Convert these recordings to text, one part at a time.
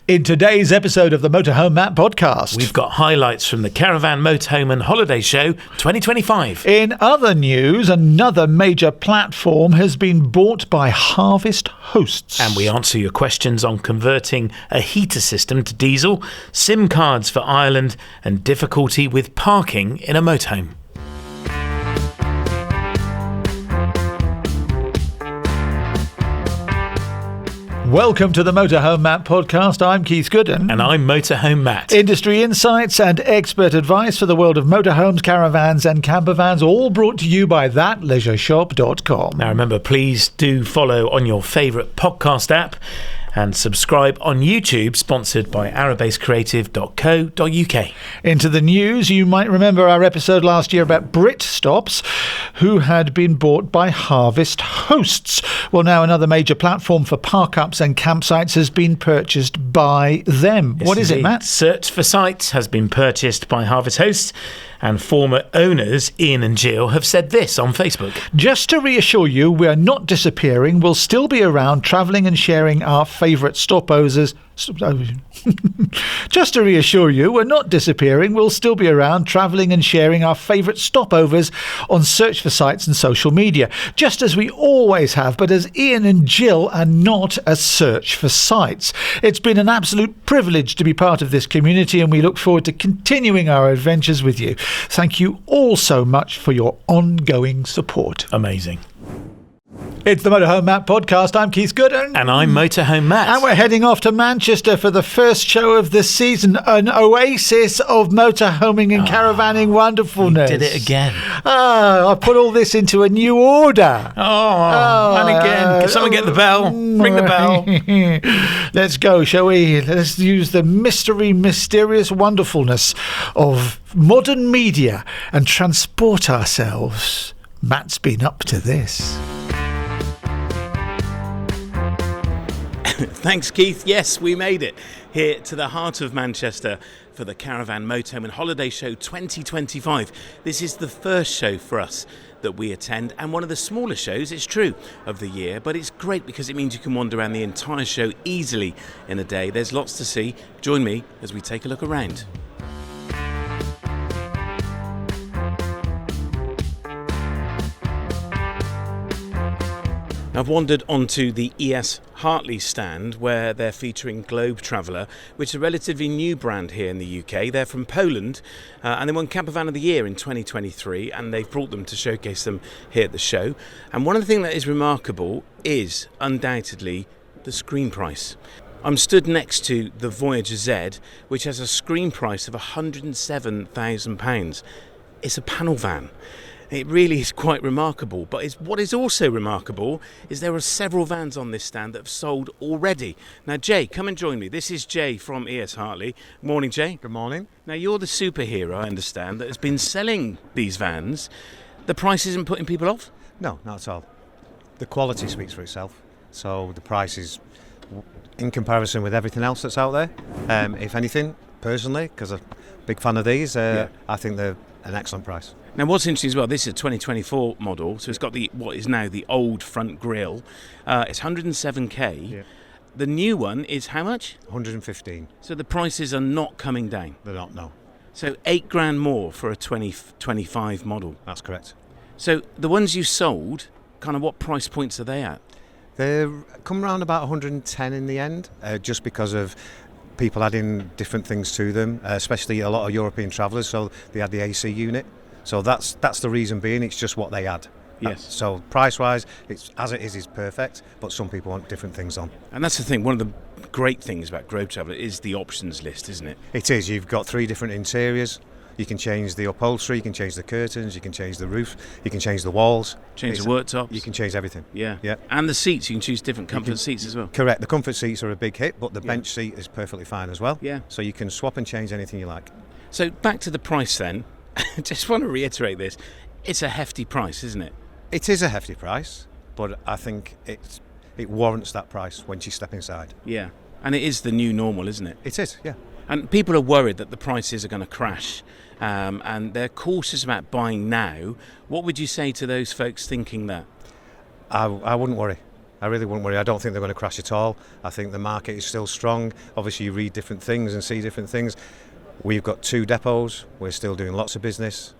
In today's episode of the Motorhome Matt Podcast, we've got highlights from the Caravan Motorhome and Holiday Show 2025. In other news, another major platform has been bought by Harvest Hosts. And we answer your questions on converting a heater system to diesel, SIM cards for Ireland, and difficulty with parking in a motorhome. Welcome to the Motorhome Matt Podcast. I'm Keith Gooden. And I'm Motorhome Matt. Industry insights and expert advice for the world of motorhomes, caravans and campervans, all brought to you by thatleisureshop.com. Now remember, please do follow on your favourite podcast app and subscribe on YouTube, sponsored by arabasecreative.co.uk. Into the news, you might remember our episode last year about Brit Stops, who had been bought by Harvest Hosts. Well, now another major platform for park-ups and campsites has been purchased by them. Yes, what is indeed. it, Matt? Search for Sites has been purchased by Harvest Hosts, and former owners Ian and Jill have said this on Facebook. Just to reassure you, we're not disappearing. We'll still be around, travelling and sharing our favourite stopovers. Just to reassure you, we're not disappearing. We'll still be around, travelling and sharing our favourite stopovers on Search for Sites and social media, just as we always have, but as Ian and Jill are not a Search for Sites. It's been an absolute privilege to be part of this community, and we look forward to continuing our adventures with you. Thank you all so much for your ongoing support. Amazing. It's the Motorhome Matt Podcast. I'm Keith Gooden. And I'm Motorhome Matt. And we're heading off to Manchester for the first show of the season, an oasis of motorhoming and caravanning wonderfulness. We did it again. I put all this into a new order. And again. Can someone get the bell? Ring the bell. Let's go, shall we? Let's use the mysterious wonderfulness of modern media and transport ourselves. Matt's been up to this. Thanks, Keith. Yes, we made it here to the heart of Manchester for the Caravan Motorhome and Holiday Show 2025. This is the first show for us that we attend, and one of the smaller shows, it's true, of the year, but it's great because it means you can wander around the entire show easily in a day. There's lots to see. Join me as we take a look around. I've wandered onto the E S Hartley stand where they're featuring Globe Traveller, which is a relatively new brand here in the UK. They're from Poland and they won Campervan of the Year in 2023, and they've brought them to showcase them here at the show. And one of the things that is remarkable is undoubtedly the screen price. I'm stood next to the Voyager Z, which has a screen price of £107,000. It's a panel van. It really is quite remarkable, but what is also remarkable is there are several vans on this stand that have sold already. Now, Jay, come and join me. This is Jay from E S Hartley. Morning, Jay. Good morning. Now, you're the superhero, I understand, that has been selling these vans. The price isn't putting people off? No, not at all. The quality speaks for itself, so the price is in comparison with everything else that's out there. If anything, personally, because I'm a big fan of these, I think they're an excellent price. Now, what's interesting as well, this is a 2024 model, so it's got what is now the old front grille. It's 107k. Yeah. The new one is how much? 115. So the prices are not coming down? They're not, no. So £8,000 more for a 2025 model? That's correct. So the ones you sold, kind of what price points are they at? They come around about 110 in the end, just because of people adding different things to them, especially a lot of European travellers, so they had the AC unit. So that's the reason being, it's just what they add. Yes. So price-wise, it's as it is perfect, but some people want different things on. And that's the thing, one of the great things about Globe Traveller is the options list, isn't it? It is. You've got 3 different interiors. You can change the upholstery, you can change the curtains, you can change the roof, you can change the walls. Change the worktops. You can change everything. Yeah. Yeah. And the seats, you can choose different comfort seats as well. Correct. The comfort seats are a big hit, but the bench seat is perfectly fine as well. Yeah. So you can swap and change anything you like. So back to the price then. Just want to reiterate this. It's a hefty price, isn't it? It is a hefty price, but I think it warrants that price once you step inside. Yeah. And it is the new normal, isn't it? It is, yeah. And people are worried that the prices are going to crash, and they're cautious about buying now. What would you say to those folks thinking that? I wouldn't worry. I really wouldn't worry. I don't think they're going to crash at all. I think the market is still strong. Obviously, you read different things and see different things. We've got 2 depots. We're still doing lots of business.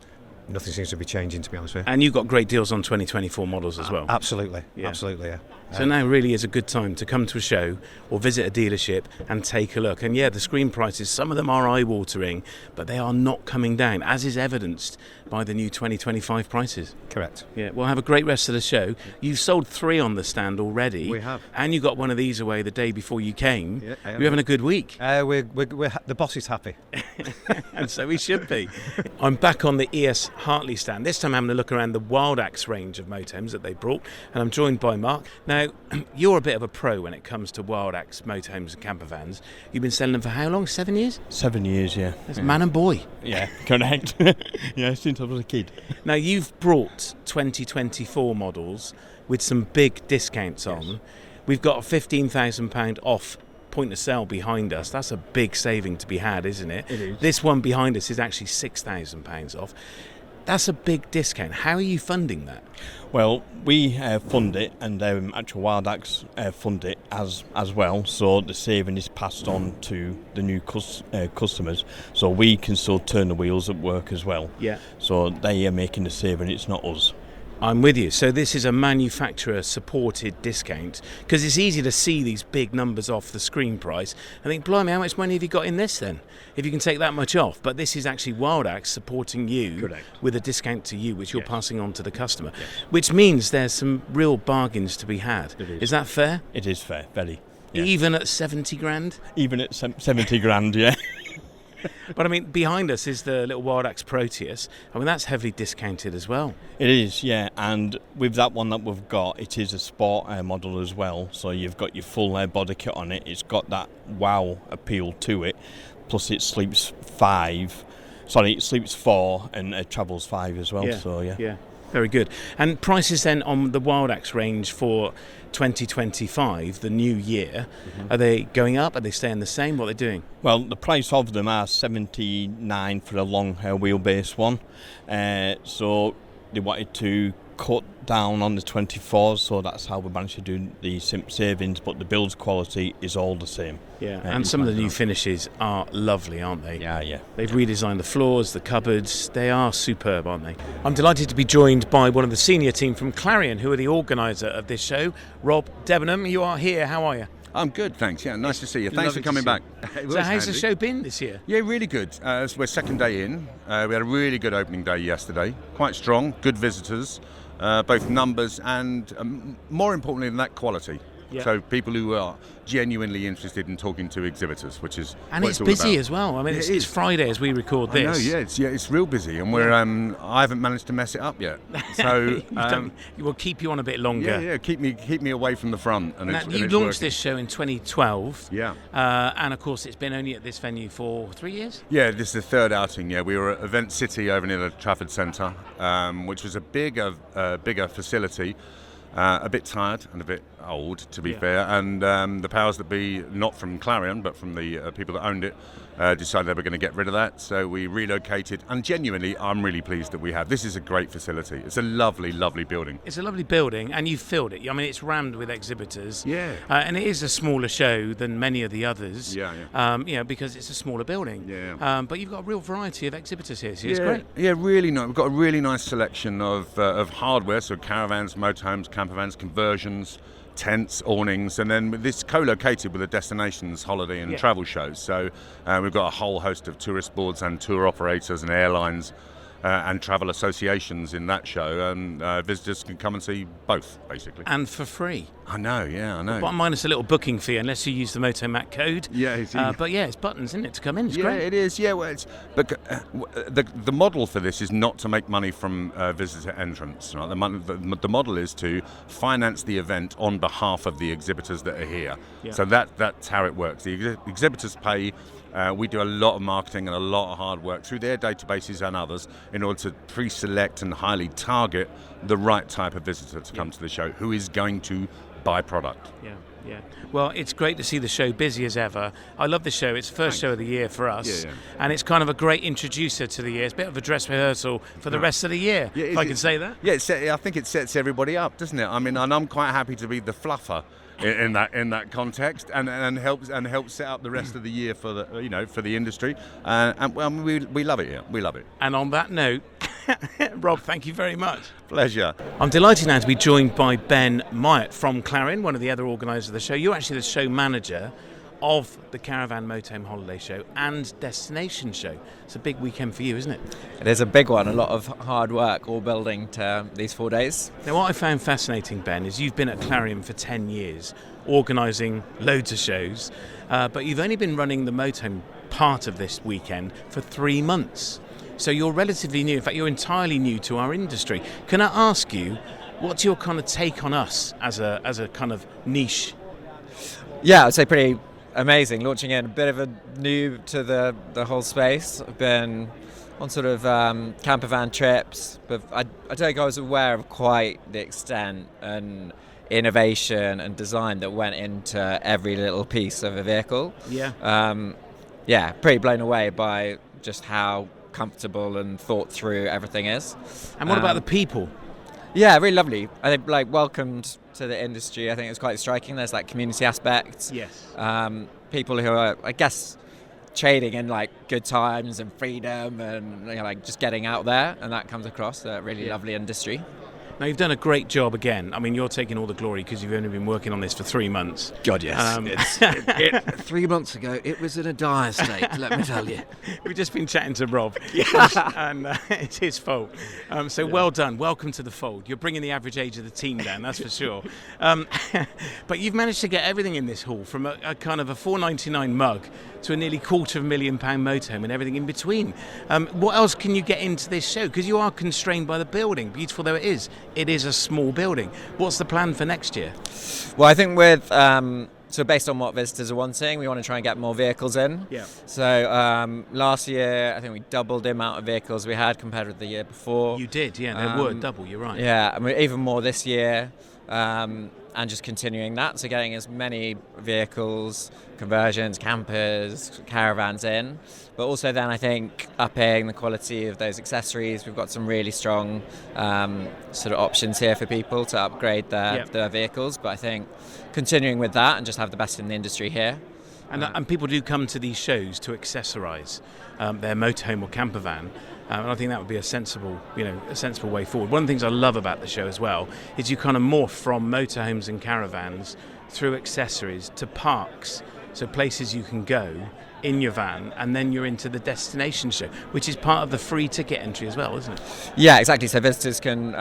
Nothing seems to be changing, to be honest with you. And you've got great deals on 2024 models as well. Absolutely, Yeah. absolutely, yeah. So now really is a good time to come to a show or visit a dealership and take a look. And yeah, the screen prices, some of them are eye-watering, but they are not coming down, as is evidenced by the new 2025 prices. Correct. Yeah, well, have a great rest of the show. You've sold 3 on the stand already. We have. And you got one of these away the day before you came. Yeah, I am. You're having a good week. We're the boss is happy. And so we should be. I'm back on the E S Hartley stand. This time I'm having a look around the Wildax range of motorhomes that they brought, and I'm joined by Mark. Now, you're a bit of a pro when it comes to Wildax motorhomes and camper vans. You've been selling them for how long? 7 years? 7 years, yeah. That's man and boy. Yeah, correct. Yeah, since I was a kid. Now, you've brought 2024 models with some big discounts on. We've got a £15,000 off point of sale behind us. That's a big saving to be had, isn't it? It is. This one behind us is actually £6,000 off. That's a big discount. How are you funding that? Well, we fund it, and actual Wildax fund it as well. So the saving is passed on to the new customers, so we can still turn the wheels at work as well. Yeah. So they are making the saving. It's not us. I'm with you. So this is a manufacturer-supported discount, because it's easy to see these big numbers off the screen price and think, blimey, how much money have you got in this then, if you can take that much off? But this is actually Wildax supporting you. Correct. With a discount to you, which you're passing on to the customer, Yes. which means there's some real bargains to be had. It is. Is that fair? It is fair, very. Yeah. Even at 70 grand? Even at 70 grand, yeah. But I mean, behind us is the little Wildax Proteus. I mean, that's heavily discounted as well. It is, yeah, and with that one that we've got, it is a sport model as well, so you've got your full body kit on it. It's got that wow appeal to it, plus it sleeps 4 and travels 5 as well, so yeah. Very good. And prices then on the Wildax range for 2025, the new year, are they going up? Are they staying the same? What are they doing? Well, the price of them are $79 for a long wheelbase one. So they wanted to cut down on the 24s, so that's how we managed to do the savings, but the build quality is all the same. Yeah, and some of the new finishes are lovely, aren't they? Yeah. They've redesigned the floors, the cupboards. They are superb, aren't they? I'm delighted to be joined by one of the senior team from Clarion, who are the organiser of this show. Rob Debenham, you are here. How are you? I'm good, thanks. Yeah, nice to see you. Thanks Lovely for coming to see back. So how's the show been this year? Yeah, really good. We're second day in. We had a really good opening day yesterday. Quite strong, good visitors, both numbers and, more importantly than that, quality. Yeah. So people who are genuinely interested in talking to exhibitors, which is And what it's all busy about. as well. I mean, Yeah, it's it is. Friday as we record I know, this. it's real busy, and we're. I haven't managed to mess it up yet. So We'll keep you on a bit longer. yeah, keep me away from the front. And Now, it's, you and launched it's this show in 2012. Yeah. And of course, it's been only at this venue for 3 years. Yeah, this is the third outing. Yeah, we were at Event City over near the Trafford Centre, which was a bigger facility. A bit tired and a bit old, to be fair, and the powers that be, not from Clarion but from the people that owned it, decided they were going to get rid of that, so we relocated, and genuinely I'm really pleased that we have. This is a great facility. It's a lovely, lovely building. It's a lovely building, and you've filled it. I mean, it's rammed with exhibitors. Yeah. And it is a smaller show than many of the others. Yeah. Because it's a smaller building. Yeah. But you've got a real variety of exhibitors here, so it's great. Yeah, really nice. We've got a really nice selection of hardware, so caravans, motorhomes, campervans, conversions, tents, awnings, and then this co-located with the destinations, holiday and travel shows. So we've got a whole host of tourist boards and tour operators and airlines and travel associations in that show, and visitors can come and see both, basically. And for free. I know. But minus a little booking fee, unless you use the Motorhome Matt code. Yeah, it's buttons, isn't it, to come in? It's great. It is. Yeah, well, but the model for this is not to make money from visitor entrance. Right? The model is to finance the event on behalf of the exhibitors that are here. Yeah. So that's how it works. The exhibitors pay. We do a lot of marketing and a lot of hard work through their databases and others in order to pre-select and highly target the right type of visitor to come to the show who is going to buy product. Yeah. Well, it's great to see the show busy as ever. I love the show. It's the first show of the year for us. Yeah. And it's kind of a great introducer to the year. It's a bit of a dress rehearsal for the rest of the year, if I can say that. Yeah, I think it sets everybody up, doesn't it? I mean, and I'm quite happy to be the fluffer in that context, and helps set up the rest of the year for the industry. And well, we love it here. We love it. And on that note, Rob, thank you very much. Pleasure. I'm delighted now to be joined by Ben Myatt from Clarion, one of the other organisers of the show. You're actually the show manager of the Caravan Motorhome Holiday Show and Destination Show. It's a big weekend for you, isn't it? It is a big one, a lot of hard work all building to these 4 days. Now, what I found fascinating, Ben, is you've been at Clarion for 10 years, organising loads of shows, but you've only been running the motorhome part of this weekend for 3 months. So you're relatively new. In fact, you're entirely new to our industry. Can I ask you, what's your kind of take on us as a kind of niche? Yeah, I'd say pretty amazing. Launching in a bit of a new to the whole space. I've been on sort of camper van trips, but I don't think I was aware of quite the extent and innovation and design that went into every little piece of a vehicle. Yeah. Pretty blown away by just how comfortable and thought through everything is. And what about the people? Yeah, really lovely. I think welcomed to the industry. I think it's quite striking. There's community aspects. Yes. People who are, I guess, trading in good times and freedom and just getting out there, and that comes across a really lovely industry. Now, you've done a great job again. I mean, you're taking all the glory because you've only been working on this for 3 months. God, yes. 3 months ago, it was in a dire state, let me tell you. We've just been chatting to Rob, and it's his fault. Well done. Welcome to the fold. You're bringing the average age of the team down, that's for sure. But you've managed to get everything in this hall, from a kind of a $4.99 mug to a nearly £250,000 motorhome and everything in between. What else can you get into this show? Because you are constrained by the building, beautiful though it is a small building. What's the plan for next year? Well, I think with so based on what visitors are wanting, we want to try and get more vehicles in. Yeah. So last year, I think we doubled the amount of vehicles we had compared with the year before. You did, yeah. There were double. You're right. Yeah, I mean, even more this year, and just continuing that. So getting as many vehicles, conversions, campers, caravans in. But also then I think upping the quality of those accessories. We've got some really strong sort of options here for people to upgrade their vehicles. But I think continuing with that and just have the best in the industry here. And people do come to these shows to accessorise their motorhome or camper van. And I think that would be a sensible way forward. One of the things I love about the show as well is you kind of morph from motorhomes and caravans through accessories to parks, so places you can go in your van, and then you're into the destination show, which is part of the free ticket entry as well, isn't it? Yeah, exactly. So visitors can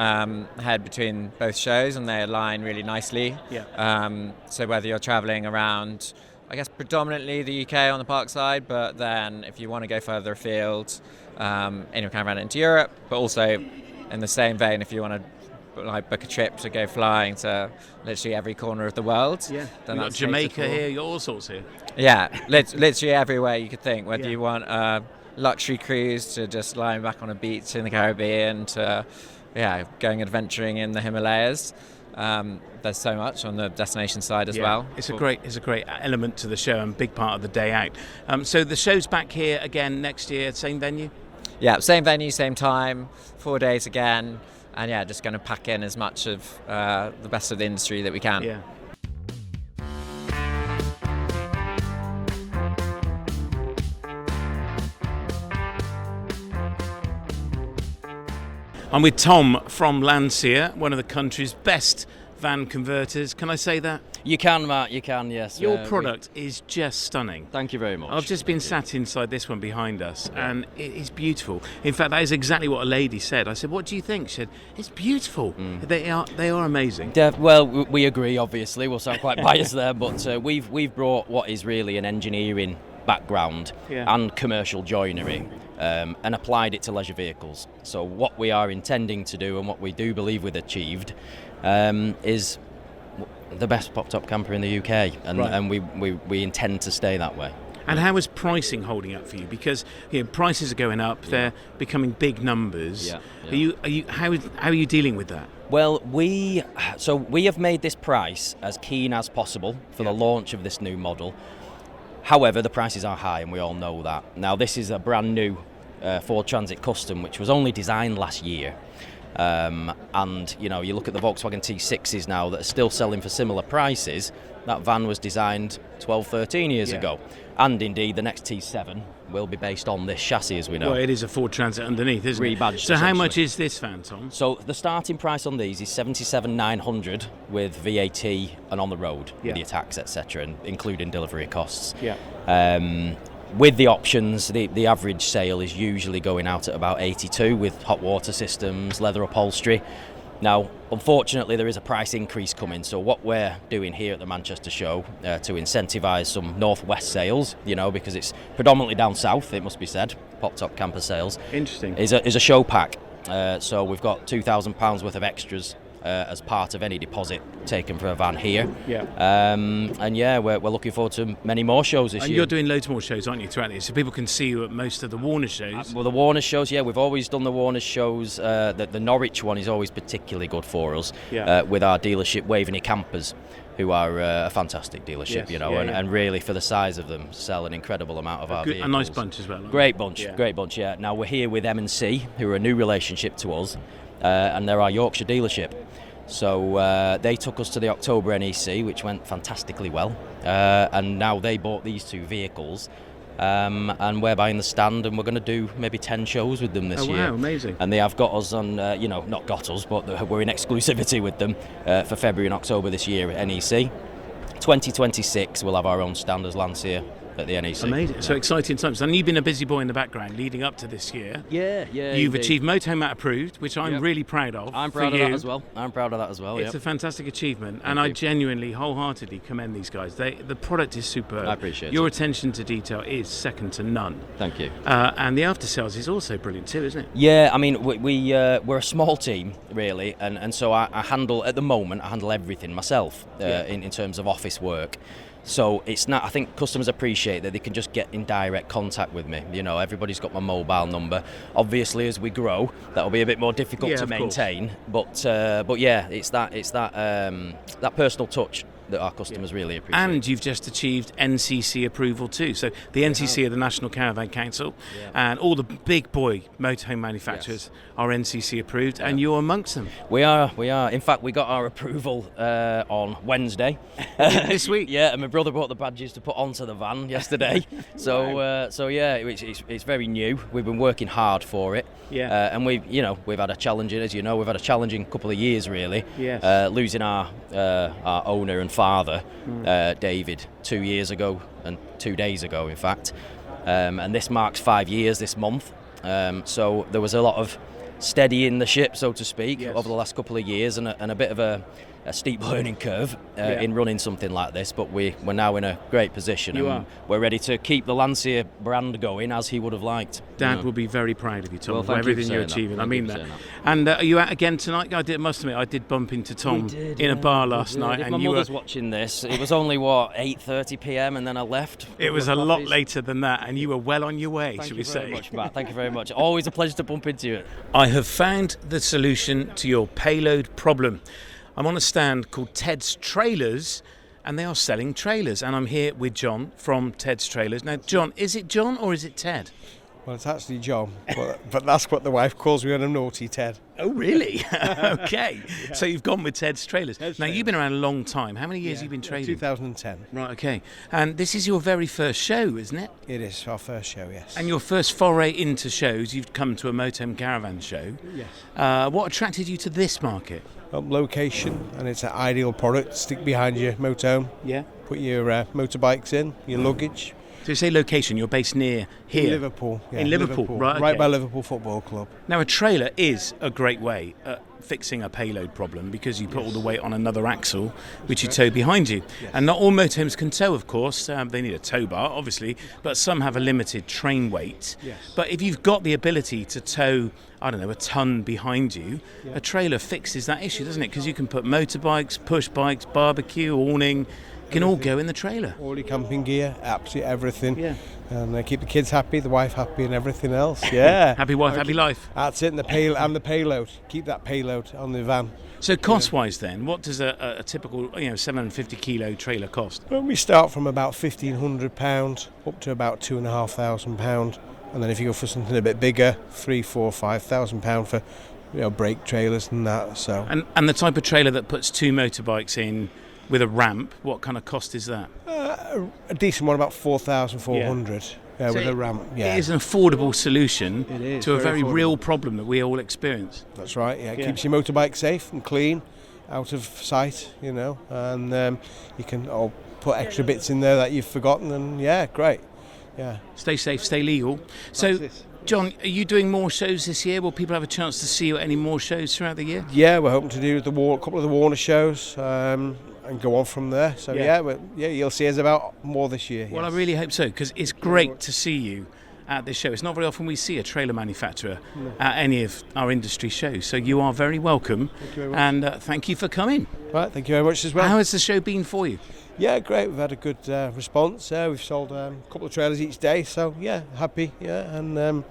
head between both shows, and they align really nicely. Yeah. So whether you're travelling around, I guess predominantly the UK on the park side, but then if you want to go further afield in your caravan into Europe, but also in the same vein if you want to book a trip to go flying to literally every corner of the world. Yeah. Then You've got Jamaica here, you've got all sorts here. Yeah, literally everywhere you could think, whether you want a luxury cruise to just lying back on a beach in the Caribbean to going adventuring in the Himalayas. There's so much on the destination side as well. It's a great element to the show and big part of the day out. So the show's back here again next year, same venue? Yeah, same venue, same time, 4 days again, and just going to pack in as much of the best of the industry that we can. Yeah. I'm with Tom from Landseer, one of the country's best van converters. Can I say that? You can, Matt, you can, yes. Your product is just stunning. Thank you very much. I've just been sat inside this one behind us, and it is beautiful. In fact, that is exactly what a lady said. I said, "What do you think?" She said, "It's beautiful." They are amazing. Well, we agree, obviously. We'll sound quite biased there, but we've brought what is really an engineering background and commercial joinery and applied it to leisure vehicles. So what we are intending to do and what we do believe we've achieved is the best pop-top camper in the UK, and we intend to stay that way. And how is pricing holding up for you? Because prices are going up; they're becoming big numbers. Yeah. How are you dealing with that? Well, we have made this price as keen as possible for the launch of this new model. However, the prices are high, and we all know that. Now, this is a brand new Ford Transit Custom, which was only designed last year. And, you know, you look at the Volkswagen T6s now that are still selling for similar prices. That van was designed 12, 13 years ago. And indeed, the next T7 will be based on this chassis, as we know. Well, it is a Ford Transit underneath, isn't it? Rebadged, so how much is this van, Tom? So the starting price on these is $77,900 with VAT and on the road with your tax, etc., and including delivery costs. With the options, the average sale is usually going out at about $82 with hot water systems, leather upholstery. Now, unfortunately, there is a price increase coming, so what we're doing here at the Manchester show to incentivise some northwest sales, you know, because it's predominantly down south, it must be said, pop-top camper sales. Interesting. Is a show pack. So we've got £2,000 worth of extras as part of any deposit taken for a van here. We're looking forward to many more shows this year. And you're doing loads more shows, aren't you, throughout this? So people can see you at most of the Warner shows. Well, the Warner shows, we've always done the Warner shows. The Norwich one is always particularly good for us with our dealership, Waveney Campers, who are a fantastic dealership, and really for the size of them, sell an incredible amount of our vehicles. A nice bunch as well. Great bunch. Now we're here with M&C, who are a new relationship to us, and they're our Yorkshire dealership. So they took us to the October NEC, which went fantastically well, and now they bought these two vehicles, and we're buying the stand, and we're going to do maybe 10 shows with them this year. Wow, amazing. And they have got us on, not got us, but we're in exclusivity with them for February and October this year at NEC. 2026 we'll have our own stand as Landseer at the NEC. Amazing. So exciting times. And you've been a busy boy in the background leading up to this year. Yeah. You've achieved Motorhome Matt approved, which I'm really proud of. I'm proud of that as well. It's a fantastic achievement, and I genuinely, wholeheartedly commend these guys. The product is superb. I appreciate your attention to detail is second to none. Thank you. And the after sales is also brilliant too, isn't it? Yeah, I mean, we're a small team really, and so I handle everything myself in terms of office work. So it's not. I think customers appreciate that they can just get in direct contact with me. You know, everybody's got my mobile number. Obviously, as we grow, that'll be a bit more difficult to maintain. But it's that personal touch that our customers really appreciate. And you've just achieved NCC approval too. So the NCC are the National Caravan Council, and all the big boy motorhome manufacturers are NCC approved, and you're amongst them. We are. In fact, we got our approval on Wednesday this week. And my brother brought the badges to put onto the van yesterday. It's very new. We've been working hard for it. And we've had a challenging couple of years really. Losing our owner and father, David, 2 years ago and 2 days ago, in fact. And this marks 5 years this month. So there was a lot of steadying the ship, so to speak, over the last couple of years, and a bit of a steep learning curve in running something like this, but we're now in a great position, and we're ready to keep the Landseer brand going as he would have liked. Dad will be very proud of you, Tom, for everything you're achieving. I mean that. And are you out again tonight? I must admit, I did bump into Tom in a bar last night. If my mother's watching this, it was only 8:30 p.m. and then I left. It was a lot later than that, and you were well on your way, should we say? Thank you very much, Matt. Thank you very much. Always a pleasure to bump into you. I have found the solution to your payload problem. I'm on a stand called Ted's Trailers, and they are selling trailers. And I'm here with John from Ted's Trailers. Now, John, is it John or is it Ted? Well, it's actually John, but that's what the wife calls me when I'm naughty, Ted. Oh, really? Okay. So you've gone with Ted's Trailers. Now, you've been around a long time. How many years have you been trading? 2010. Right, okay. And this is your very first show, isn't it? It is our first show, yes. And your first foray into shows, you've come to a Motorhome Caravan show. Yes. What attracted you to this market? Location, and it's an ideal product to stick behind your motorhome. Yeah. Put your motorbikes in, your luggage. So you say location, you're based near here? In Liverpool. Yeah, in Liverpool, right? Okay. Right by Liverpool Football Club. Now, a trailer is a great way at fixing a payload problem, because you put all the weight on another axle, which you tow behind you. Yes. And not all motorhomes can tow, of course. They need a tow bar, obviously, but some have a limited train weight. Yes. But if you've got the ability to tow, I don't know, a ton behind you, a trailer fixes that issue, doesn't it? Because you can put motorbikes, push bikes, barbecue, awning, Can all go in the trailer. All your camping gear, absolutely everything. Yeah. And keep the kids happy, the wife happy, and everything else. Yeah. Happy wife, happy life. That's it, and the payload. Keep that payload on the van. So cost-wise then, what does a typical 750 kilo trailer cost? Well, we start from about £1,500 up to about £2,500, and then if you go for something a bit bigger, £3,000, £4,000, £5,000 for brake trailers and that. So. And the type of trailer that puts 2 motorbikes in with a ramp, what kind of cost is that? A decent one, about £4,400. Yeah, so with a ramp. Yeah, it is an affordable solution to a very affordable. Real problem that we all experience. That's right. Yeah, it keeps your motorbike safe and clean, out of sight. And you can put extra bits in there that you've forgotten. And yeah, great. Yeah. Stay safe, stay legal. So, John, are you doing more shows this year? Will people have a chance to see you at any more shows throughout the year? Yeah, we're hoping to do a couple of the Warner shows. And go on from there. So you'll see us about more this year. Well, I really hope so, because it's great to see you at this show. It's not very often we see a trailer manufacturer at any of our industry shows. So you are very welcome. Thank you very much. And thank you for coming. Right, thank you very much as well. How has the show been for you? Yeah, great. We've had a good response. We've sold a couple of trailers each day. So yeah, happy. Yeah, and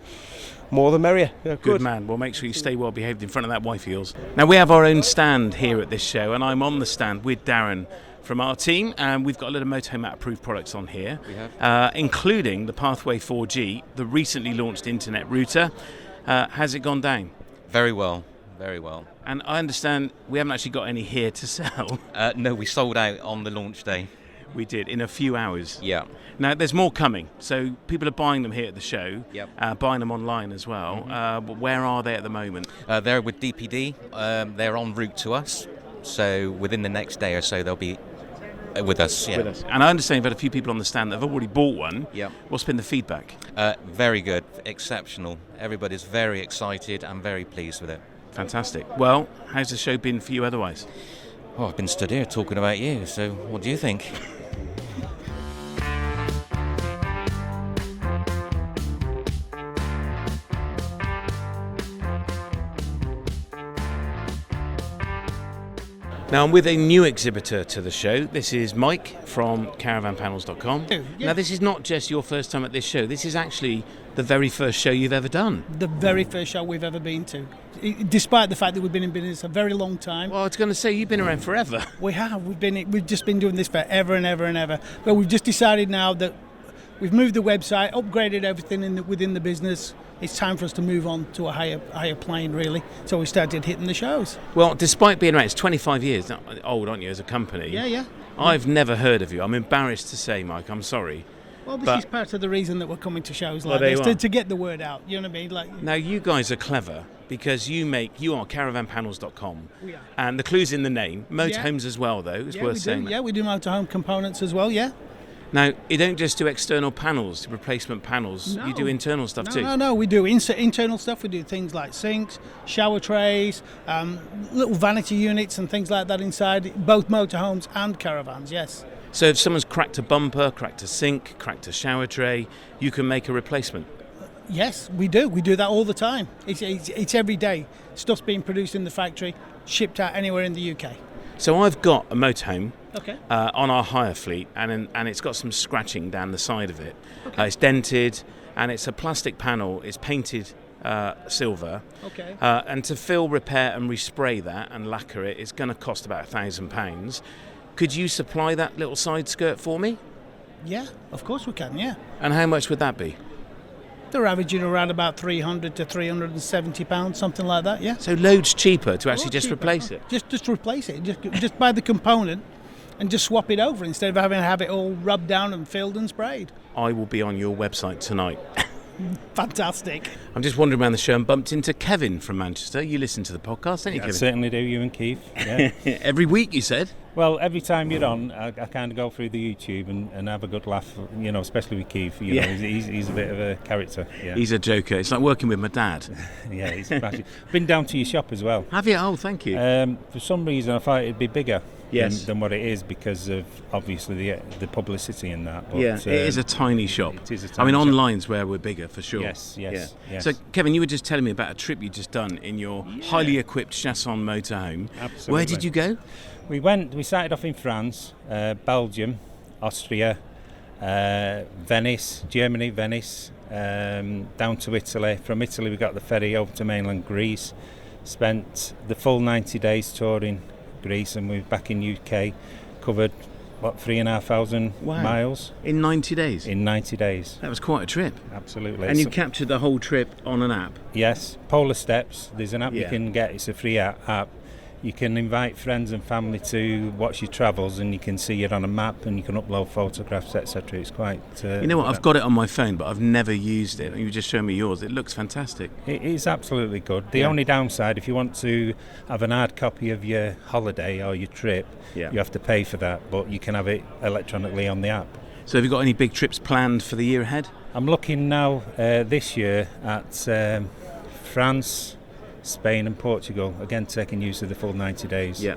more the merrier. Yeah, good man. Well, make sure you stay well behaved in front of that wife of yours. Now, we have our own stand here at this show, and I'm on the stand with Darren from our team, and we've got a lot of Motorhome Matt approved products on here, we have. Including the Pathway 4G, the recently launched internet router. Has it gone down? Very well, very well. And I understand we haven't actually got any here to sell. No, we sold out on the launch day. We did, in a few hours. Yeah. Now, there's more coming. So people are buying them here at the show, Yep. buying them online as well. But where are they at the moment? They're with DPD. They're en route to us. So within the next day or so, they'll be with us. Yeah. With us. And I understand you've had a few people on the stand that have already bought one. Yeah. What's been the feedback? Very good, exceptional. Everybody's very excited and very pleased with it. Fantastic. Well, how's the show been for you otherwise? Oh, I've been stood here talking about you, so what do you think? Now, I'm with a new exhibitor to the show. This is Mike from caravanpanels.com. Yeah. Now, this is not just your first time at this show. This is actually the very first show you've ever done. The very first show we've ever been to. Despite the fact that we've been in business a very long time. Well, I was going to say, you've been around forever. We have. We've just been doing this forever and ever and ever. But we've just decided now that we've moved the website, upgraded everything within the business. It's time for us to move on to a higher plane, really. So we started hitting the shows. Well, despite being around, it's 25 years old, aren't you, as a company? Yeah. I've never heard of you. I'm embarrassed to say, Mike, I'm sorry. Well, this is part of the reason that we're coming to shows like there this, you are. to get the word out. You know what I mean? Now, you guys are clever because you are caravanpanels.com. We are. And the clue's in the name. Motorhomes as well, though. It's worth saying. Yeah, we do motorhome components as well, yeah. Now, you don't just do external panels, replacement panels. No. You do internal stuff too. No. We do internal stuff. We do things like sinks, shower trays, little vanity units and things like that inside both motorhomes and caravans, yes. So if someone's cracked a bumper, cracked a sink, cracked a shower tray, you can make a replacement? Yes, we do. We do that all the time. It's every day. Stuff's being produced in the factory, shipped out anywhere in the UK. So I've got a motorhome Okay. on our hire fleet, and it's got some scratching down the side of it. Okay. It's dented, and it's a plastic panel. It's painted silver. Okay. And to fill, repair, and respray that and lacquer it, it's going to cost about £1,000. Could you supply that little side skirt for me? Yeah, of course we can, yeah. And how much would that be? They're averaging around about £300 to £370, something like that, yeah. So loads cheaper to actually Lot just cheaper. replace it? Just replace it. Just buy the component and just swap it over instead of having to have it all rubbed down and filled and sprayed. I will be on your website tonight. Fantastic. I'm just wandering around the show and bumped into Kevin from Manchester. You listen to the podcast, don't you, I Kevin? certainly do, you and Keith. Yeah. Every week, you said? Well, every time you're on, I kind of go through the YouTube and have a good laugh, especially with Keith. You know, he's a bit of a character. Yeah. He's a joker. It's like working with my dad. Yeah, he's smashing. Been down to your shop as well. Have you? Oh, thank you. For some reason, I thought it'd be bigger. than what it is because of obviously the publicity in that. But, it is a tiny shop. It is a tiny shop. shop. Online's where we're bigger for sure. Yes. So, Kevin, you were just telling me about a trip you just done in your highly equipped Chasson motorhome. Absolutely. Where did you go? We started off in France, Belgium, Austria, Venice, Germany, Venice, down to Italy. From Italy we got the ferry over to mainland Greece, spent the full 90 days touring Greece, and we're back in UK, covered 3,500 miles. In 90 days? In 90 days. That was quite a trip. Absolutely. And you captured the whole trip on an app? Yes, Polar Steps, there's an app you can get, it's a free app. You can invite friends and family to watch your travels, and you can see it on a map, and you can upload photographs, etc. It's quite... you know what, I've got it on my phone, but I've never used it. You just showed me yours. It looks fantastic. It is absolutely good. The only downside, if you want to have an hard copy of your holiday or your trip, you have to pay for that, but you can have it electronically on the app. So have you got any big trips planned for the year ahead? I'm looking now this year at France, Spain and Portugal, again taking use of the full 90 days. Yeah,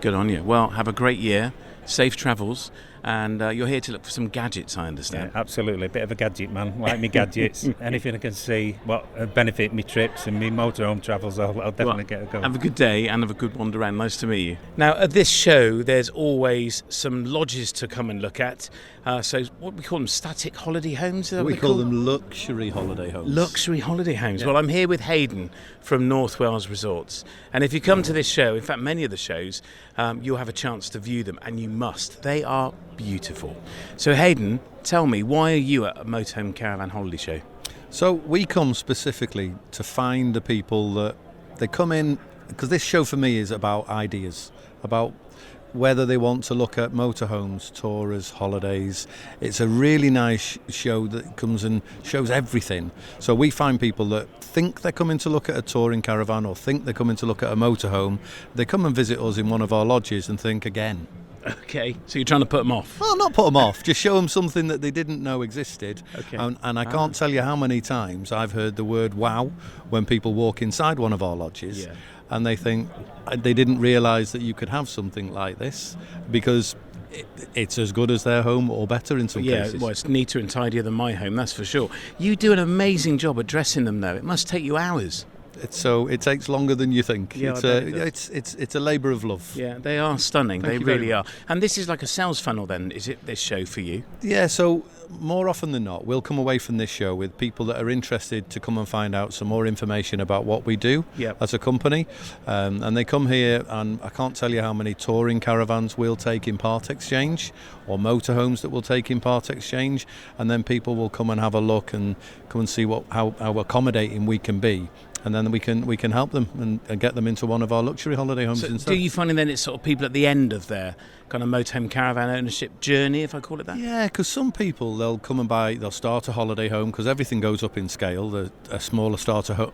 good on you. Well, have a great year, safe travels, and you're here to look for some gadgets, I understand. Yeah, absolutely, a bit of a gadget man, like me gadgets. Anything I can see what benefit me trips and me motorhome travels, I'll definitely get a go. Have a good day and have a good wander around. Nice to meet you. Now, at this show, there's always some lodges to come and look at. So what we call them, static holiday homes? We call them luxury holiday homes. Luxury holiday homes. Yeah. Well, I'm here with Hayden from North Wales Resorts. And if you come to this show, in fact, many of the shows, you'll have a chance to view them, and you must. They are beautiful. So, Hayden, tell me, why are you at a Motorhome Caravan Holiday Show? So we come specifically to find the people that they come in, because this show for me is about ideas, about whether they want to look at motorhomes, tourers, holidays. It's a really nice show that comes and shows everything. So we find people that think they're coming to look at a touring caravan or think they're coming to look at a motorhome. They come and visit us in one of our lodges and think again. Okay, so you're trying to put them off? Well, not put them off, just show them something that they didn't know existed. Okay. And I can't tell you how many times I've heard the word wow when people walk inside one of our lodges. Yeah. And they think they didn't realise that you could have something like this, because it's as good as their home or better in some cases. Yeah, well, it's neater and tidier than my home, that's for sure. You do an amazing job at dressing them, though. It must take you hours. So it takes longer than you think. Yeah, it's a labour of love. Yeah, they are stunning. Thank they you very really are. much. And this is like a sales funnel then, is it, this show for you? Yeah, so more often than not, we'll come away from this show with people that are interested to come and find out some more information about what we do as a company. And they come here, and I can't tell you how many touring caravans we'll take in part exchange, or motorhomes that we'll take in part exchange. And then people will come and have a look and come and see how accommodating we can be. And then we can help them and get them into one of our luxury holiday homes instead. Do you find then it's sort of people at the end of their kind of motorhome caravan ownership journey, if I call it that? Yeah, because some people, they'll come and they'll start a holiday home because everything goes up in scale, a smaller starter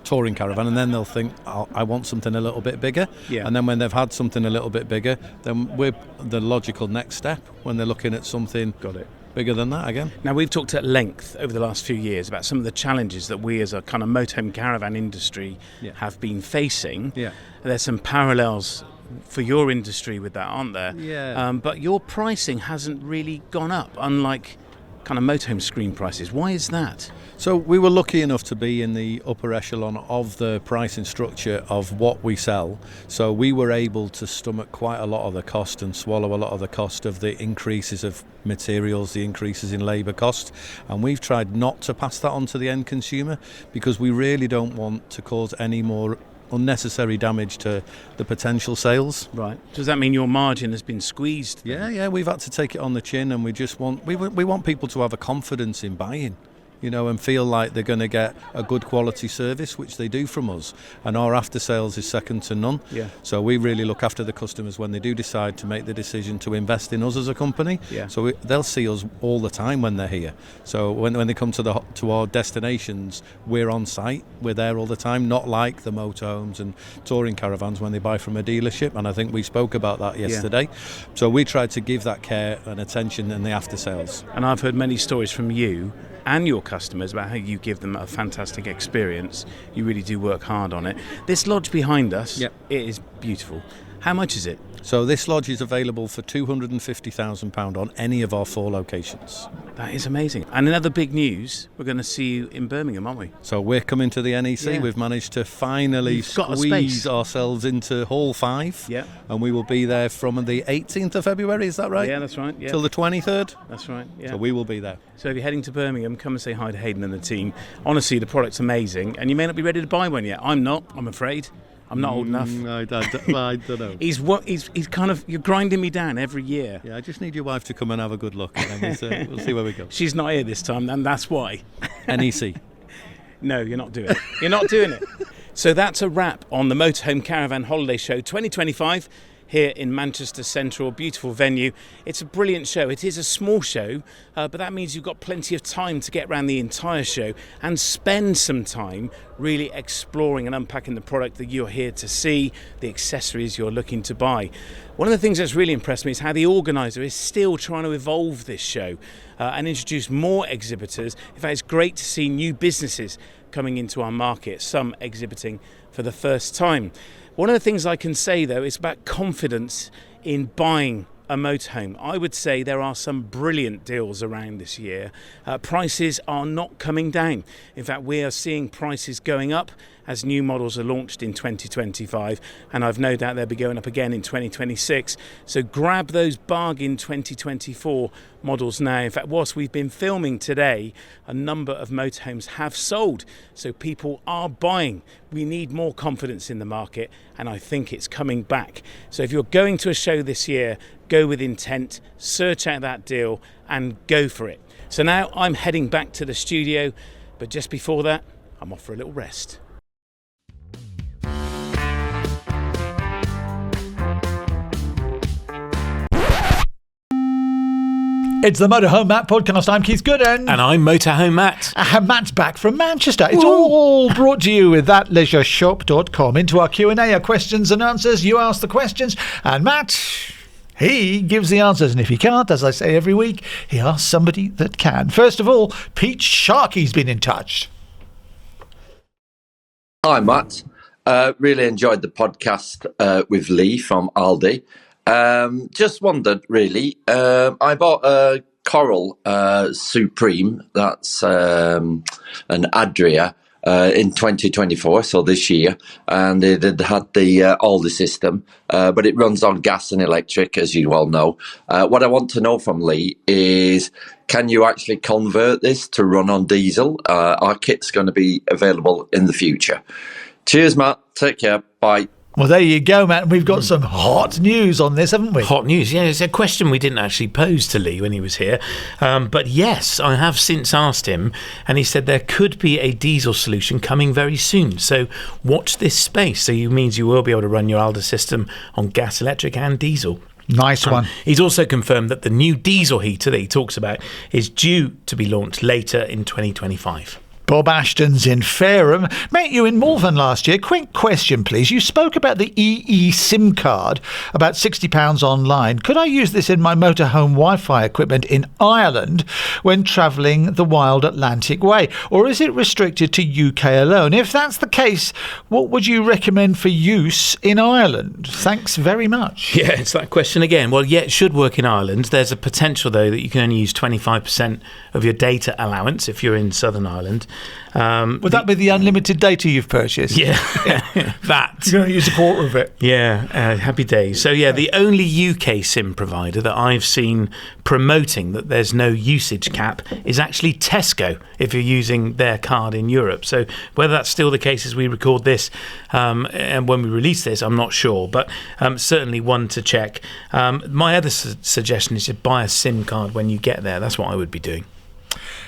touring caravan, and then they'll think, I want something a little bit bigger. Yeah. And then when they've had something a little bit bigger, then we're the logical next step when they're looking at something. Got it. Bigger than that again. Now, we've talked at length over the last few years about some of the challenges that we as a kind of motorhome caravan industry have been facing. Yeah. There's some parallels for your industry with that, aren't there? Yeah. But your pricing hasn't really gone up, unlike kind of motorhome screen prices. Why is that? So we were lucky enough to be in the upper echelon of the pricing structure of what we sell. So we were able to stomach quite a lot of the cost and swallow a lot of the cost of the increases of materials, the increases in labour cost. And we've tried not to pass that on to the end consumer, because we really don't want to cause any more unnecessary damage to the potential sales. Right. Does that mean your margin has been squeezed? Yeah, we've had to take it on the chin, and we just want we want people to have a confidence in buying, and feel like they're going to get a good quality service, which they do from us. And our after sales is second to none. Yeah. So we really look after the customers when they do decide to make the decision to invest in us as a company. Yeah. So they'll see us all the time when they're here. So when they come to our destinations, we're on site. We're there all the time, not like the motorhomes and touring caravans when they buy from a dealership. And I think we spoke about that yesterday. Yeah. So we try to give that care and attention in the after sales. And I've heard many stories from you and your customers about how you give them a fantastic experience. You really do work hard on it. This lodge behind us, it is beautiful. How much is it? So this lodge is available for £250,000 on any of our 4 locations. That is amazing. And another big news, we're going to see you in Birmingham, aren't we? So we're coming to the NEC. Yeah. We've managed to finally squeeze ourselves into Hall 5. Yeah. And we will be there from the 18th of February, is that right? Yeah, that's right. Yeah. Till the 23rd? That's right, yeah. So we will be there. So if you're heading to Birmingham, come and say hi to Hayden and the team. Honestly, the product's amazing, and you may not be ready to buy one yet. I'm not, I'm afraid. I'm not old enough. I don't know. He's kind of, you're grinding me down every year. Yeah, I just need your wife to come and have a good look, and then we'll see where we go. She's not here this time, and that's why. NEC. No, you're not doing it. You're not doing it. So that's a wrap on the Motorhome Caravan Holiday Show 2025 here in Manchester Central, a beautiful venue. It's a brilliant show. It is a small show, but that means you've got plenty of time to get around the entire show and spend some time really exploring and unpacking the product that you're here to see, the accessories you're looking to buy. One of the things that's really impressed me is how the organiser is still trying to evolve this show and introduce more exhibitors. In fact, it's great to see new businesses coming into our market, some exhibiting for the first time. One of the things I can say, though, is about confidence in buying a motorhome. I would say there are some brilliant deals around this year. Prices are not coming down. In fact, we are seeing prices going up as new models are launched in 2025, and I've no doubt they'll be going up again in 2026. So grab those bargain 2024 models now. In fact, whilst we've been filming today, a number of motorhomes have sold, so people are buying. We need more confidence in the market, and I think it's coming back. So if you're going to a show this year, go with intent, search out that deal and go for it. So now I'm heading back to the studio, but just before that, I'm off for a little rest. It's the Motorhome Matt Podcast. I'm Keith Gooden. And I'm Motorhome Matt. And Matt's back from Manchester. It's all brought to you with thatleisureshop.com. Into our Q&A, our questions and answers. You ask the questions, and Matt, he gives the answers. And if he can't, as I say every week, he asks somebody that can. First of all, Pete Sharkey's been in touch. Hi, Matt. Really enjoyed the podcast with Lee from Aldi. Just wondered, really, I bought a Coral Supreme, that's an Adria, in 2024, so this year, and it had the Aldi system, but it runs on gas and electric, as you well know. What I want to know from Lee is, can you actually convert this to run on diesel? Our kit's going to be available in the future. Cheers, Matt. Take care. Bye. Well, there you go, Matt. We've got some hot news on this, haven't we? Hot news, yeah. It's a question we didn't actually pose to Lee when he was here. But yes, I have since asked him, and he said there could be a diesel solution coming very soon. So watch this space. So it means you will be able to run your Alda system on gas, electric and diesel. Nice one. He's also confirmed that the new diesel heater that he talks about is due to be launched later in 2025. Bob Ashton's in Fareham. Met you in Malvern last year. Quick question, please. You spoke about the EE SIM card, about £60 online. Could I use this in my motorhome Wi-Fi equipment in Ireland when travelling the wild Atlantic way? Or is it restricted to UK alone? If that's the case, what would you recommend for use in Ireland? Thanks very much. Yeah, it's that question again. Well, yeah, it should work in Ireland. There's a potential, though, that you can only use 25% of your data allowance if you're in Southern Ireland. Would that be the unlimited data you've purchased? Yeah, that. You're going to use a quarter of it. Yeah, happy days. So yeah, the only UK SIM provider that I've seen promoting that there's no usage cap is actually Tesco, if you're using their card in Europe. So whether that's still the case as we record this and when we release this, I'm not sure, but certainly one to check. My other suggestion is to buy a SIM card when you get there. That's what I would be doing.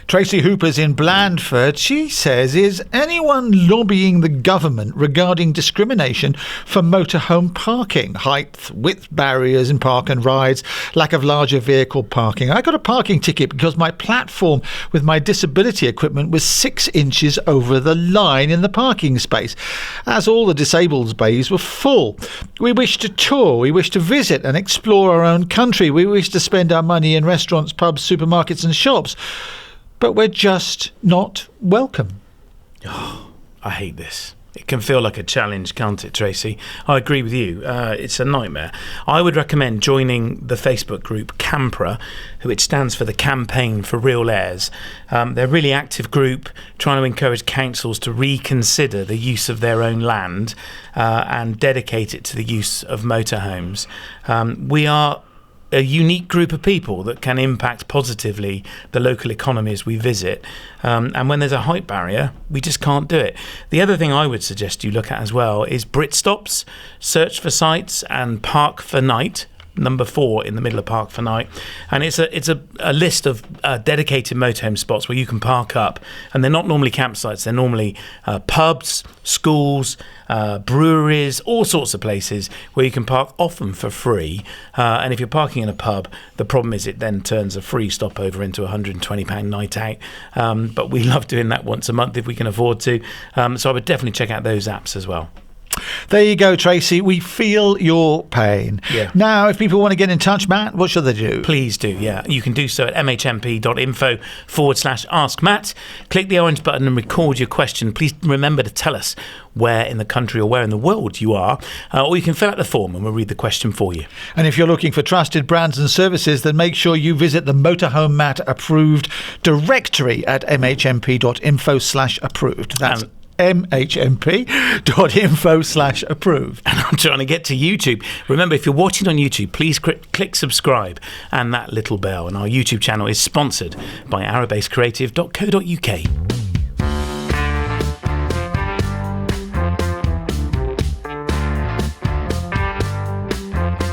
Tracy Hooper's in Blandford. She says, is anyone lobbying the government regarding discrimination for motorhome parking? Height, width barriers in park and rides, lack of larger vehicle parking. I got a parking ticket because my platform with my disability equipment was 6 inches over the line in the parking space, as all the disabled bays were full. We wish to tour, we wish to visit and explore our own country. We wish to spend our money in restaurants, pubs, supermarkets and shops. But we're just not welcome. Oh, I hate this. It can feel like a challenge, can't it, Tracy? I agree with you. It's a nightmare. I would recommend joining the Facebook group CAMPRA, which stands for the Campaign for Real Airs. They're a really active group trying to encourage councils to reconsider the use of their own land and dedicate it to the use of motorhomes. We are a unique group of people that can impact positively the local economies we visit. And when there's a height barrier, we just can't do it. The other thing I would suggest you look at as well is Brit Stops, search for sites, and Park for Night. Number 4 in the middle of Park for Night, and it's a list of dedicated motorhome spots where you can park up, and they're not normally campsites. They're normally pubs, schools, breweries, all sorts of places where you can park, often for free. And if you're parking in a pub, the problem is it then turns a free stopover into £120 night out. But we love doing that once a month if we can afford to. So I would definitely check out those apps as well. There you go, Tracy. We feel your pain. Yeah. Now, if people want to get in touch, Matt, what should they do? Please do, yeah. You can do so at mhmp.info/Ask Matt. Click the orange button and record your question. Please remember to tell us where in the country or where in the world you are, or you can fill out the form and we'll read the question for you. And if you're looking for trusted brands and services, then make sure you visit the Motorhome Matt approved directory at mhmp.info/approved. That's mhmp.info/approved. And I'm trying to get to YouTube. Remember, if you're watching on YouTube, please click subscribe and that little bell. And our YouTube channel is sponsored by arabasecreative.co.uk.